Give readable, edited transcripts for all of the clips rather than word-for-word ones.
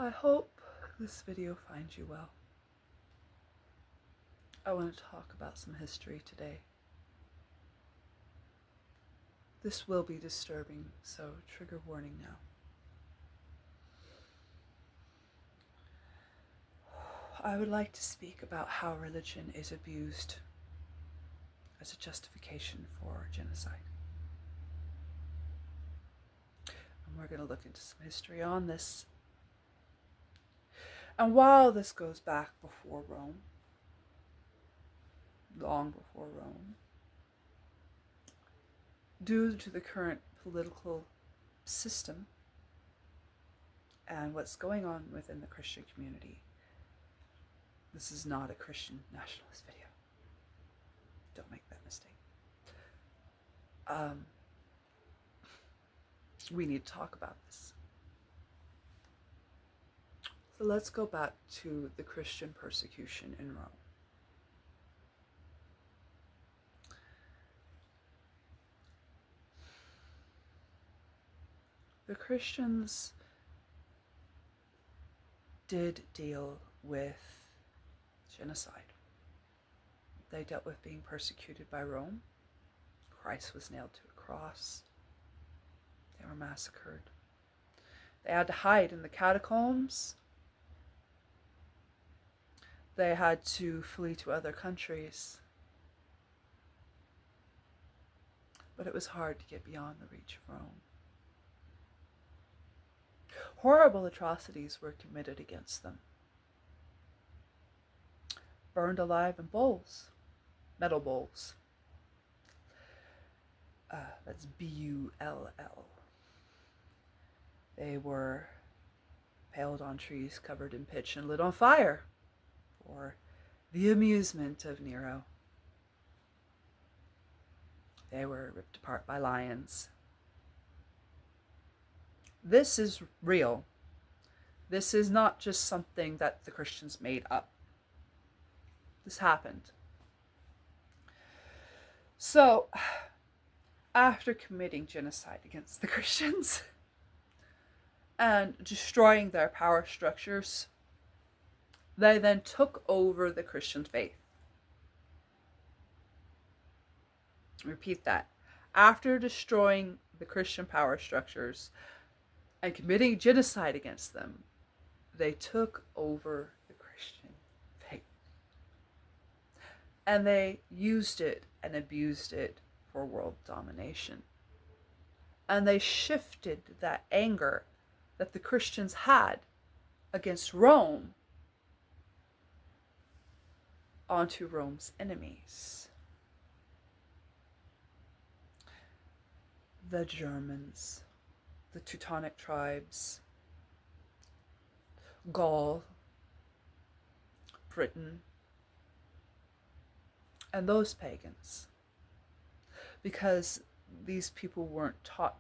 I hope this video finds you well. I want to talk about some history today. This will be disturbing, so trigger warning now. I would like to speak about how religion is abused as a justification for genocide. And we're going to look into some history on this. And while this goes back before Rome, long before Rome, due to the current political system and what's going on within the Christian community, this is not a Christian nationalist video. Don't make that mistake. We need to talk about this. So let's go back to the Christian persecution in Rome. The Christians did deal with genocide. They dealt with being persecuted by Rome. Christ was nailed to a cross. They were massacred. They had to hide in the catacombs. They had to flee to other countries. But it was hard to get beyond the reach of Rome. Horrible atrocities were committed against them. Burned alive in bowls, metal bowls. That's B-U-L-L. They were impaled on trees covered in pitch and lit on fire for the amusement of Nero. They were ripped apart by lions. This is real. This is not just something that the Christians made up. This happened. So, after committing genocide against the Christians and destroying their power structures, they then took over the Christian faith. Repeat that. After destroying the Christian power structures and committing genocide against them, they took over the Christian faith. And they used it and abused it for world domination. And they shifted that anger that the Christians had against Rome onto Rome's enemies. The Germans, the Teutonic tribes, Gaul, Britain, and those pagans. Because these people weren't taught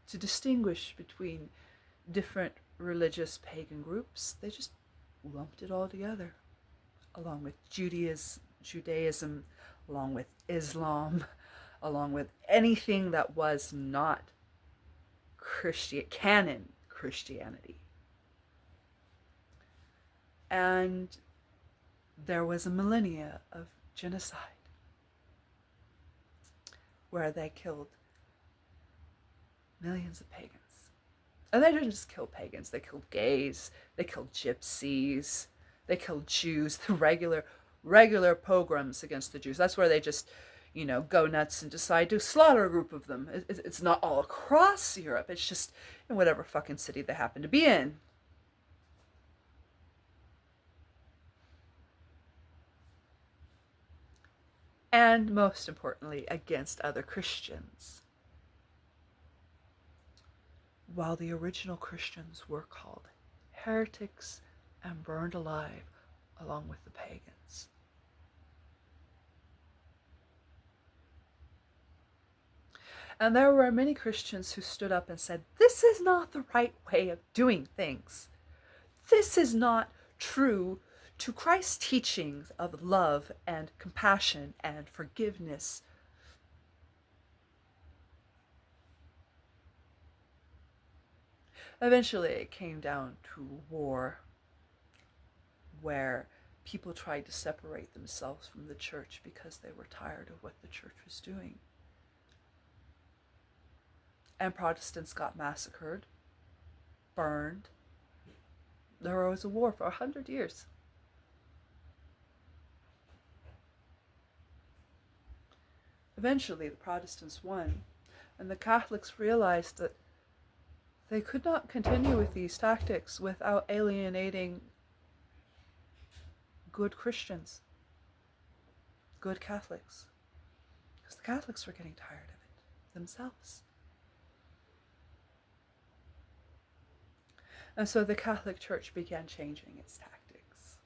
to distinguish between different religious pagan groups. They just lumped it all together, along with Judaism, along with Islam, along with anything that was not canon Christianity. And there was a millennia of genocide where they killed millions of pagans. And they didn't just kill pagans, they killed gays, they killed gypsies, they killed Jews, the regular pogroms against the Jews. That's where they just, go nuts and decide to slaughter a group of them. It's not all across Europe, it's just in whatever fucking city they happen to be in. And most importantly, against other Christians. While the original Christians were called heretics and burned alive along with the pagans. And there were many Christians who stood up and said, this is not the right way of doing things. This is not true to Christ's teachings of love and compassion and forgiveness. Eventually, it came down to war, where people tried to separate themselves from the church because they were tired of what the church was doing. And Protestants got massacred, burned. There was a war for 100 years. Eventually, the Protestants won, and the Catholics realized that they could not continue with these tactics without alienating good Christians, good Catholics, because the Catholics were getting tired of it themselves. And so the Catholic Church began changing its tactics.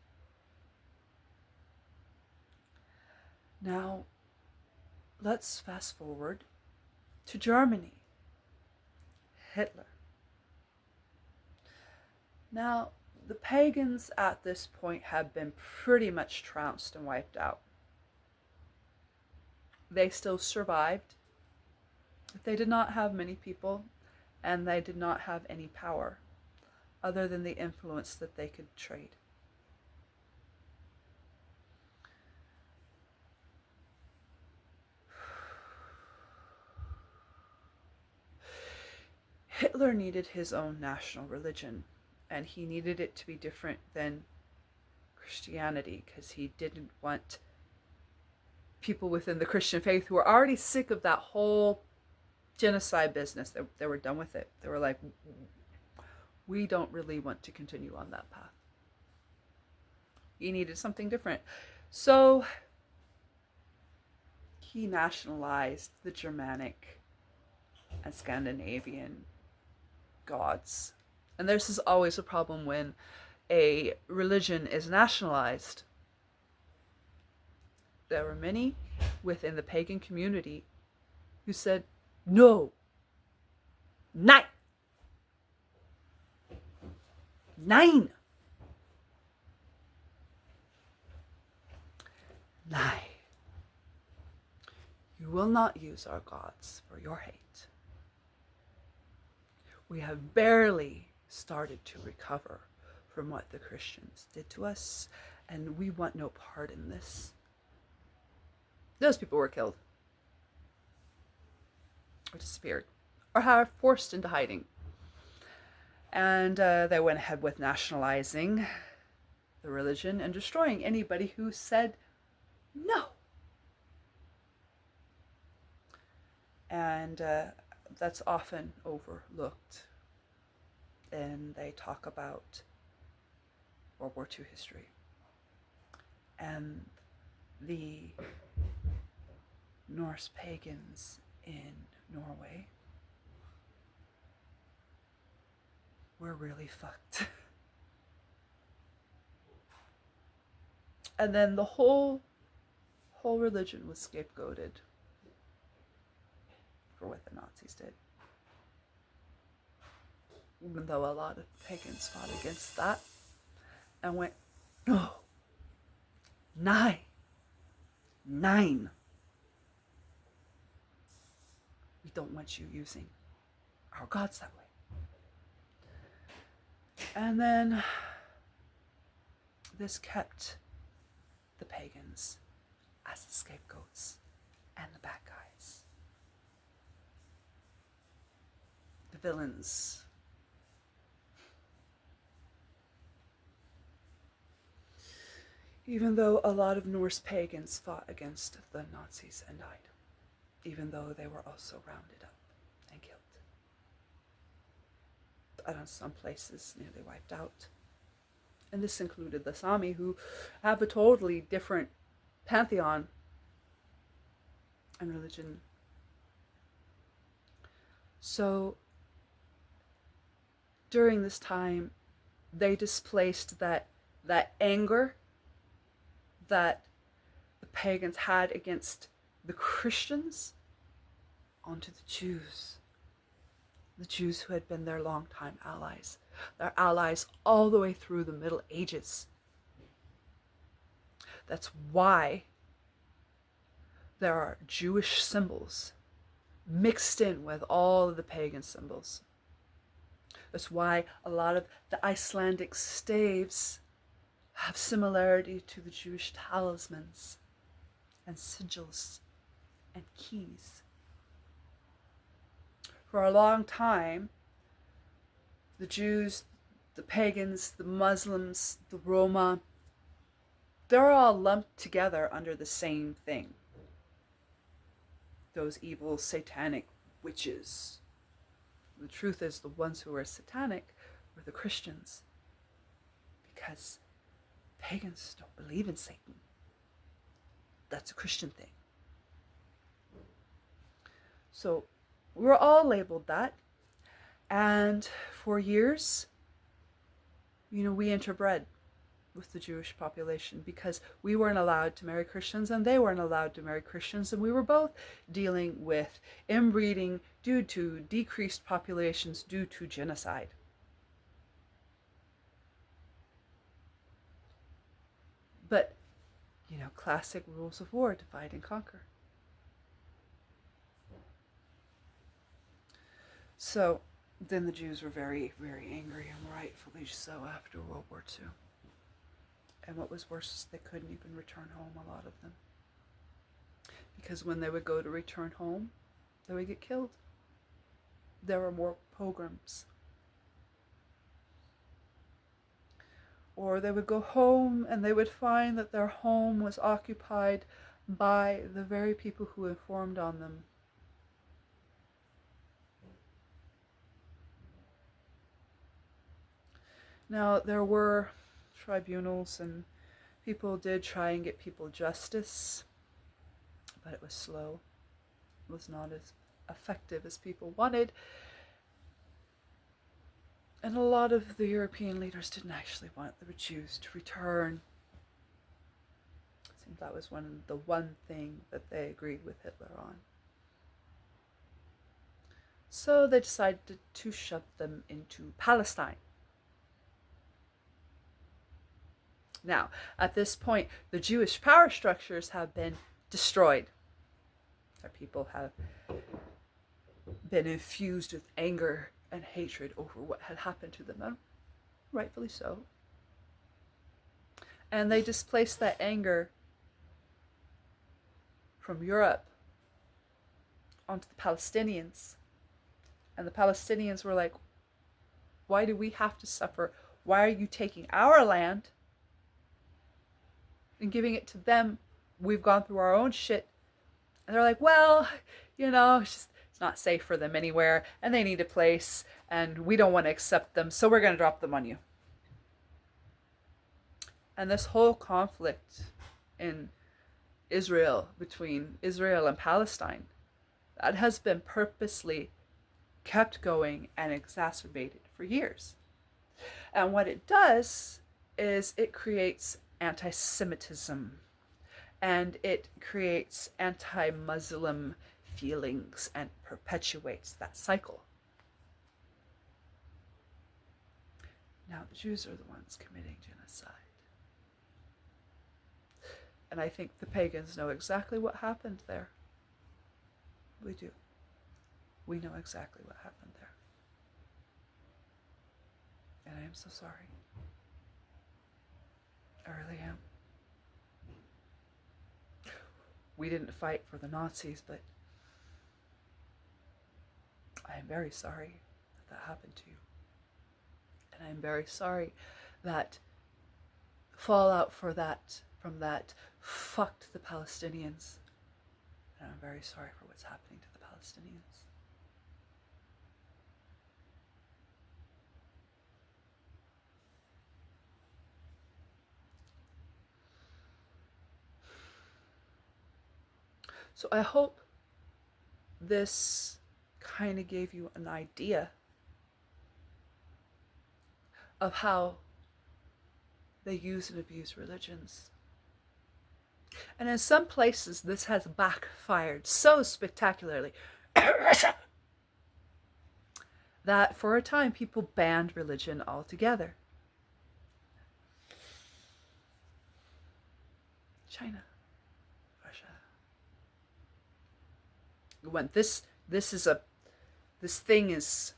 Now, let's fast forward to Germany. Hitler. Now, the pagans at this point had been pretty much trounced and wiped out. They still survived. They did not have many people, and they did not have any power other than the influence that they could trade. Hitler needed his own national religion, and he needed it to be different than Christianity because he didn't want people within the Christian faith who were already sick of that whole genocide business. They were done with it. They were like, we don't really want to continue on that path. He needed something different. So he nationalized the Germanic and Scandinavian gods. And this is always a problem when a religion is nationalized. There were many within the pagan community who said, no, nein, nein, nein. You will not use our gods for your hate. We have barely started to recover from what the Christians did to us, and we want no part in this. Those people were killed, or disappeared, or forced into hiding. And they went ahead with nationalizing the religion and destroying anybody who said no. And that's often overlooked. And they talk about World War II history and the Norse pagans in Norway were really fucked. And then the whole religion was scapegoated for what the Nazis did. Even though a lot of pagans fought against that and went, no, nein. We don't want you using our gods that way. And then this kept the pagans as the scapegoats and the bad guys, the villains. Even though a lot of Norse pagans fought against the Nazis and died, even though they were also rounded up and killed. But in some places, nearly wiped out. And this included the Sami, who have a totally different pantheon and religion. So during this time, they displaced that anger that the pagans had against the Christians onto the Jews. The Jews who had been their longtime allies. Their allies all the way through the Middle Ages. That's why there are Jewish symbols mixed in with all of the pagan symbols. That's why a lot of the Icelandic staves have similarity to the Jewish talismans and sigils and keys. For a long time, the Jews, the pagans, the Muslims, the Roma, they're all lumped together under the same thing. Those evil satanic witches. The truth is, the ones who were satanic were the Christians, because pagans don't believe in Satan. That's a Christian thing. So we were all labeled that. And for years, we interbred with the Jewish population because we weren't allowed to marry Christians and they weren't allowed to marry Christians. And we were both dealing with inbreeding due to decreased populations due to genocide. But, classic rules of war, divide and conquer. So then the Jews were very, very angry, and rightfully so, after World War II. And what was worse is they couldn't even return home, a lot of them. Because when they would go to return home, they would get killed. There were more pogroms. Or they would go home and they would find that their home was occupied by the very people who informed on them. Now, there were tribunals and people did try and get people justice, but it was slow. It was not as effective as people wanted. And a lot of the European leaders didn't actually want the Jews to return. It seemed that was the one thing that they agreed with Hitler on. So they decided to shove them into Palestine. Now, at this point, the Jewish power structures have been destroyed. Our people have been infused with anger and hatred over what had happened to them, and rightfully so. And they displaced that anger from Europe onto the Palestinians. And the Palestinians were like, why do we have to suffer? Why are you taking our land and giving it to them? We've gone through our own shit. And they're like, well, it's not safe for them anywhere, and they need a place, and we don't want to accept them, so we're going to drop them on you. And this whole conflict in Israel, between Israel and Palestine, that has been purposely kept going and exacerbated for years. And what it does is it creates anti-Semitism, and it creates anti-Muslim feelings and perpetuates that cycle. Now, the Jews are the ones committing genocide. And I think the pagans know exactly what happened there. We do. We know exactly what happened there. And I am so sorry. I really am. We didn't fight for the Nazis, but I am very sorry that happened to you. And I am very sorry that fallout from that fucked the Palestinians. And I'm very sorry for what's happening to the Palestinians. So I hope this kind of gave you an idea of how they use and abuse religions. And in some places, this has backfired so spectacularly that for a time people banned religion altogether. China, Russia. When this thing is,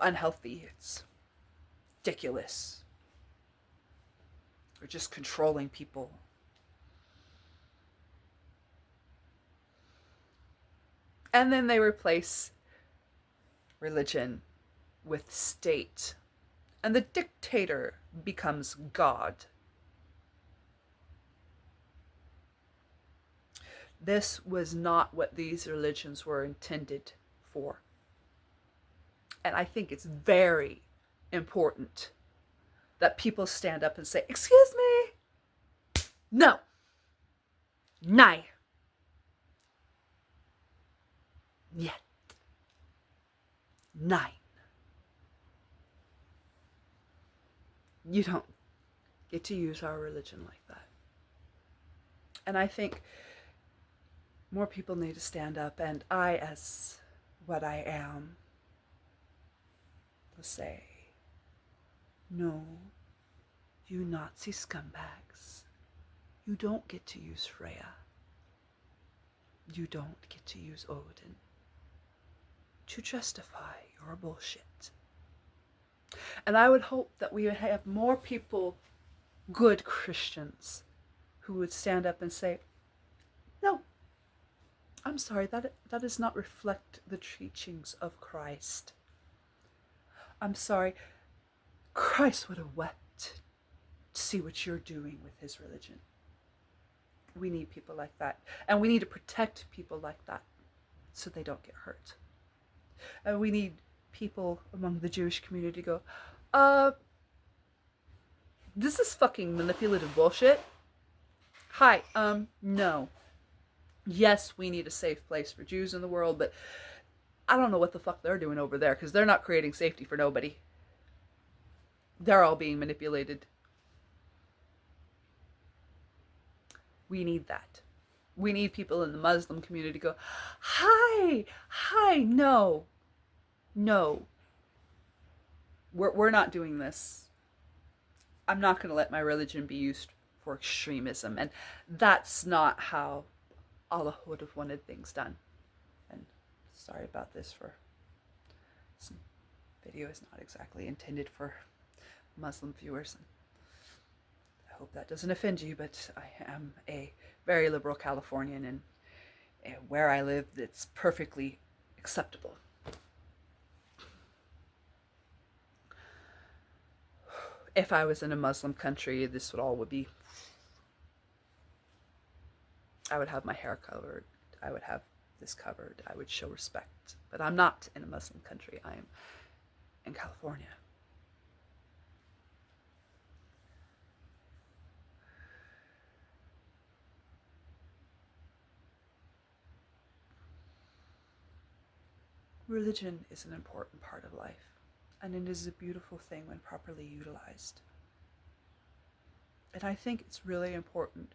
unhealthy, it's ridiculous. Or just controlling people. And then they replace religion with state. And the dictator becomes God. This was not what these religions were intended for. And I think it's very important that people stand up and say, "Excuse me, no, nein, yet, nein." You don't get to use our religion like that. And I think more people need to stand up, and I, as what I am, will say, no, you Nazi scumbags, you don't get to use Freya. You don't get to use Odin to justify your bullshit. And I would hope that we would have more people, good Christians, who would stand up and say, no, I'm sorry, that does not reflect the teachings of Christ. I'm sorry, Christ would have wept to see what you're doing with his religion. We need people like that. And we need to protect people like that so they don't get hurt. And we need people among the Jewish community to go, this is fucking manipulative bullshit. Hi, no. Yes, we need a safe place for Jews in the world, but I don't know what the fuck they're doing over there, because they're not creating safety for nobody. They're all being manipulated. We need that. We need people in the Muslim community to go, hi, no. We're not doing this. I'm not going to let my religion be used for extremism. And that's not how Allah would have wanted things done. And sorry about this, for this video is not exactly intended for Muslim viewers. I hope that doesn't offend you, but I am a very liberal Californian, and where I live, it's perfectly acceptable. If I was in a Muslim country, this would be, I would have my hair covered, I would have this covered, I would show respect. But I'm not in a Muslim country, I am in California. Religion is an important part of life, and it is a beautiful thing when properly utilized. And I think it's really important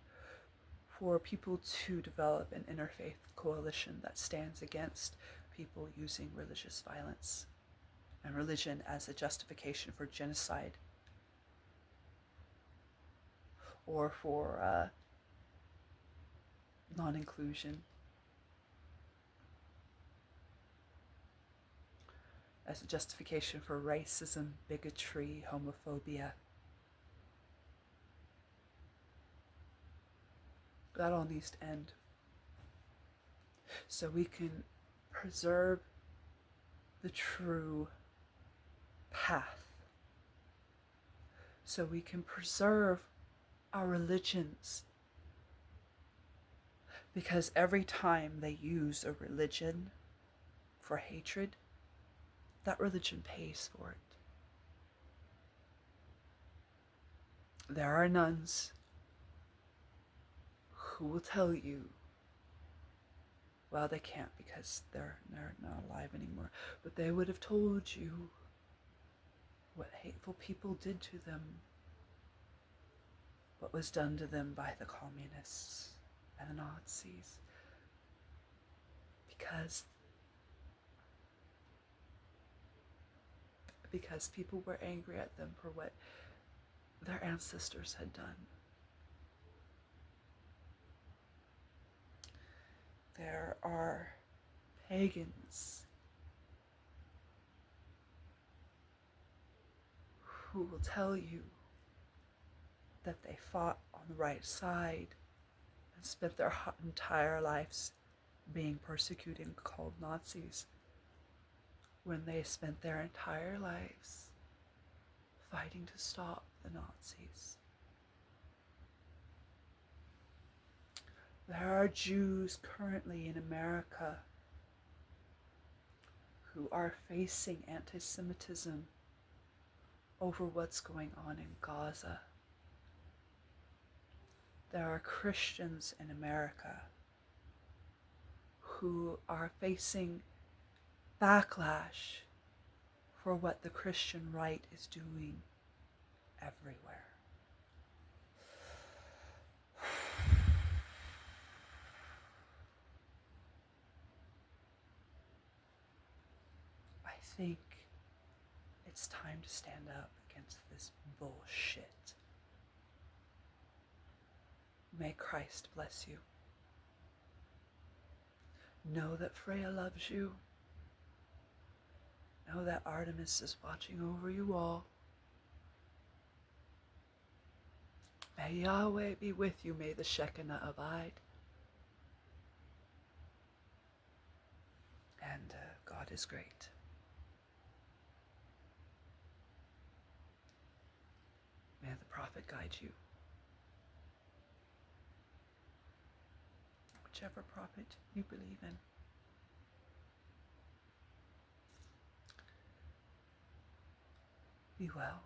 for people to develop an interfaith coalition that stands against people using religious violence and religion as a justification for genocide or for non-inclusion, as a justification for racism, bigotry, homophobia. That all needs to end, so we can preserve the true path, so we can preserve our religions. Because every time they use a religion for hatred, that religion pays for it. There are nuns who will tell you, well, they can't because they're not alive anymore, but they would have told you what hateful people did to them, what was done to them by the communists and the Nazis, because people were angry at them for what their ancestors had done. There are pagans who will tell you that they fought on the right side and spent their entire lives being persecuted and called Nazis, when they spent their entire lives fighting to stop the Nazis. There are Jews currently in America who are facing anti-Semitism over what's going on in Gaza. There are Christians in America who are facing backlash for what the Christian right is doing everywhere. I think it's time to stand up against this bullshit. May Christ bless you. Know that Freya loves you. Know that Artemis is watching over you all. May Yahweh be with you. May the Shekinah abide. And God is great. May the prophet guide you. Whichever prophet you believe in. Be well.